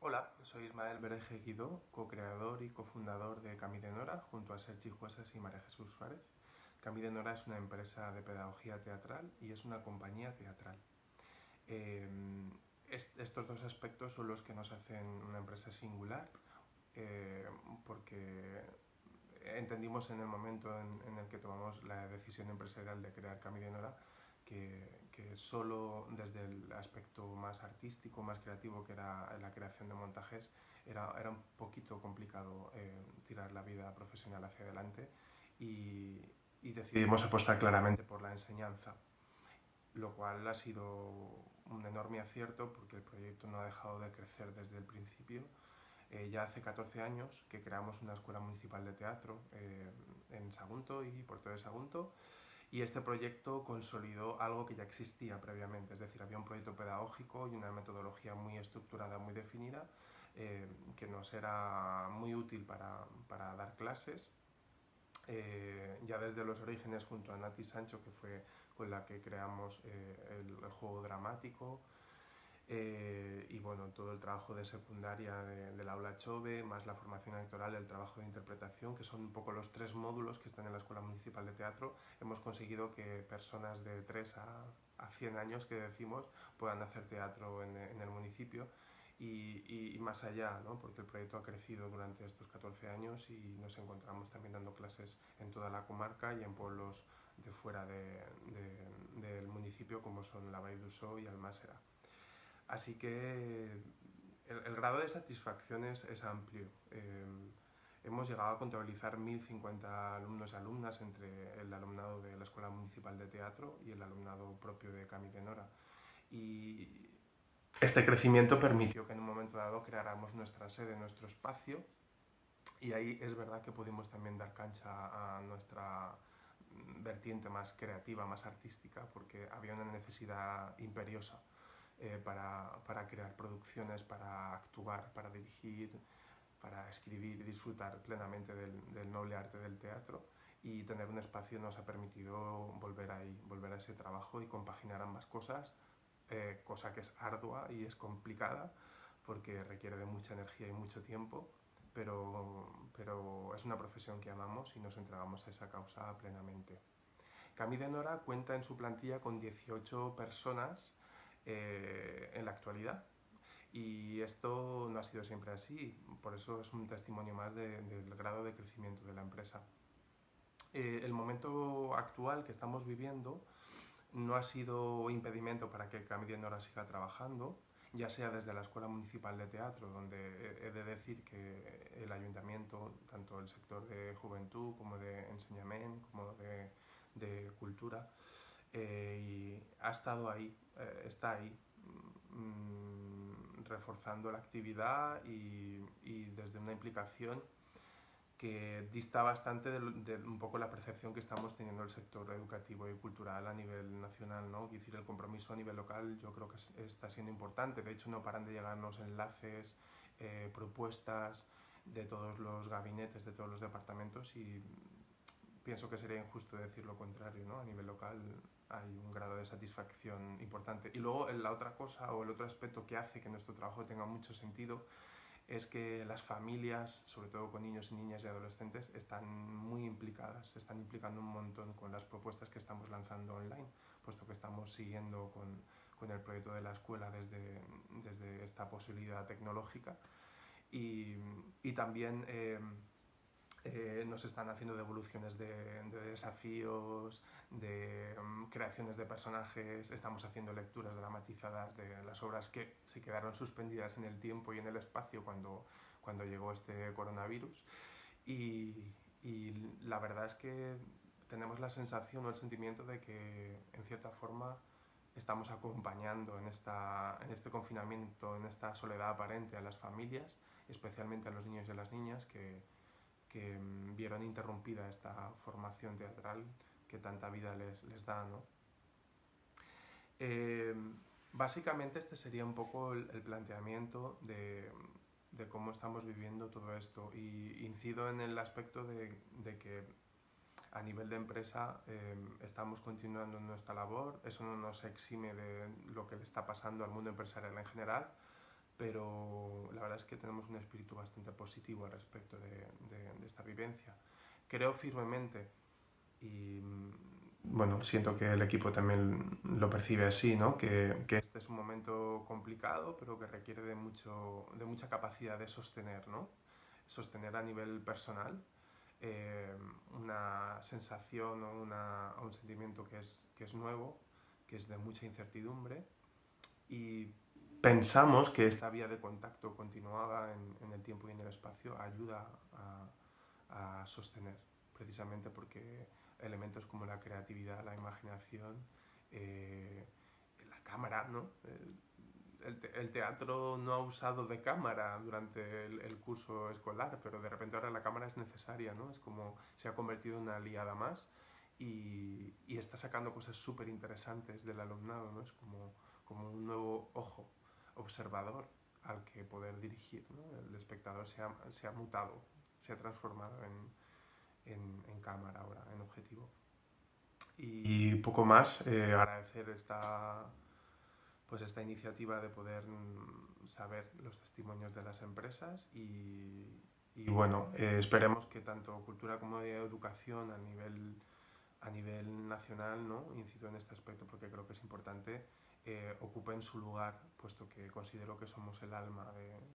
Hola, soy Ismael Bereje Guidó, co-creador y cofundador de Camí de Nora, junto a Sergi Jueses y María Jesús Suárez. Camí de Nora es una empresa de pedagogía teatral y es una compañía teatral. Eh, Estos dos aspectos son los que nos hacen una empresa singular, porque entendimos en el momento en el que tomamos la decisión empresarial de crear Camí de Nora que solo desde el aspecto más artístico, más creativo, que era la creación de montajes, era un poquito complicado tirar la vida profesional hacia adelante y, y decidimos apostar claramente por la enseñanza, lo cual ha sido un enorme acierto porque el proyecto no ha dejado de crecer desde el principio. Ya hace 14 años que creamos una escuela municipal de teatro en Sagunto y Puerto de Sagunto, y este proyecto consolidó algo que ya existía previamente, es decir, había un proyecto pedagógico y una metodología muy estructurada, muy definida, que nos era muy útil para dar clases. Ya desde los orígenes, junto a Nati Sancho, que fue con la que creamos el juego dramático, y bueno, todo el trabajo de secundaria del aula Chove, más la formación actoral, el trabajo de interpretación, que son un poco los tres módulos que están en la Escuela Municipal de Teatro, hemos conseguido que personas de 3 a 100 años, que decimos, puedan hacer teatro en el municipio y más allá, ¿no? Porque el proyecto ha crecido durante estos 14 años y nos encontramos también dando clases en toda la comarca y en pueblos de fuera del municipio, como son la Vall d'Uixó y Almásera. Así que el grado de satisfacción es amplio. Hemos llegado a contabilizar 1.050 alumnos y alumnas entre el alumnado de la Escuela Municipal de Teatro y el alumnado propio de Camí de Nora. Y este crecimiento permitió que en un momento dado creáramos nuestra sede, nuestro espacio, y ahí es verdad que pudimos también dar cancha a nuestra vertiente más creativa, más artística, porque había una necesidad imperiosa para crear producciones, para actuar, para dirigir, para escribir y disfrutar plenamente del noble arte del teatro. Y tener un espacio nos ha permitido volver ahí, volver a ese trabajo y compaginar ambas cosas, cosa que es ardua y es complicada porque requiere de mucha energía y mucho tiempo, pero es una profesión que amamos y nos entregamos a esa causa plenamente. Camí de Nora cuenta en su plantilla con 18 personas en la actualidad, y esto no ha sido siempre así, por eso es un testimonio más del grado de crecimiento de la empresa. El momento actual que estamos viviendo no ha sido impedimento para que Camí de Nora siga trabajando, ya sea desde la Escuela Municipal de Teatro, donde he de decir que el ayuntamiento, tanto el sector de juventud como de enseñamiento, como de cultura, y ha estado ahí, está ahí, reforzando la actividad y desde una implicación que dista bastante de un poco la percepción que estamos teniendo el sector educativo y cultural a nivel nacional, ¿no? Es decir, el compromiso a nivel local yo creo que está siendo importante. De hecho, no paran de llegarnos enlaces, propuestas de todos los gabinetes, de todos los departamentos, y pienso que sería injusto decir lo contrario, ¿no? A nivel local hay un grado de satisfacción importante. Y luego la otra cosa o el otro aspecto que hace que nuestro trabajo tenga mucho sentido es que las familias, sobre todo con niños y niñas y adolescentes, están muy implicadas, se están implicando un montón con las propuestas que estamos lanzando online, puesto que estamos siguiendo con el proyecto de la escuela desde esta posibilidad tecnológica. Y, y también nos están haciendo devoluciones de desafíos, de creaciones de personajes, estamos haciendo lecturas dramatizadas de las obras que se quedaron suspendidas en el tiempo y en el espacio cuando llegó este coronavirus. Y, y la verdad es que tenemos la sensación o el sentimiento de que, en cierta forma, estamos acompañando en este confinamiento, en esta soledad aparente, a las familias, especialmente a los niños y a las niñas que vieron interrumpida esta formación teatral que tanta vida les da, ¿no? Eh, Básicamente este sería un poco el planteamiento de cómo estamos viviendo todo esto, y incido en el aspecto de que a nivel de empresa estamos continuando nuestra labor, eso no nos exime de lo que le está pasando al mundo empresarial en general, pero la verdad es que tenemos un espíritu bastante positivo al respecto de esta vivencia. Creo firmemente y bueno, siento que el equipo también lo percibe así, ¿no? Que este es un momento complicado, pero que requiere de mucha capacidad de sostener, ¿no? Sostener a nivel personal eh, una sensación o un sentimiento que es nuevo, que es de mucha incertidumbre, y pensamos que esta vía de contacto continuada en el tiempo y en el espacio ayuda a sostener, precisamente porque elementos como la creatividad, la imaginación, eh, la cámara, ¿no? El teatro no ha usado de cámara durante el curso escolar, pero de repente ahora la cámara es necesaria, ¿no? Es como se ha convertido en una aliada más y está sacando cosas súper interesantes del alumnado, ¿no? Es como un nuevo ojo observador al que poder dirigir, ¿no? El espectador se ha mutado, se ha transformado en cámara ahora, en objetivo. Y poco más, agradecer pues esta iniciativa de poder saber los testimonios de las empresas y bueno, esperemos que tanto cultura como educación a nivel nacional, ¿no? Incido en este aspecto porque creo que es importante, ocupen su lugar, puesto que considero que somos el alma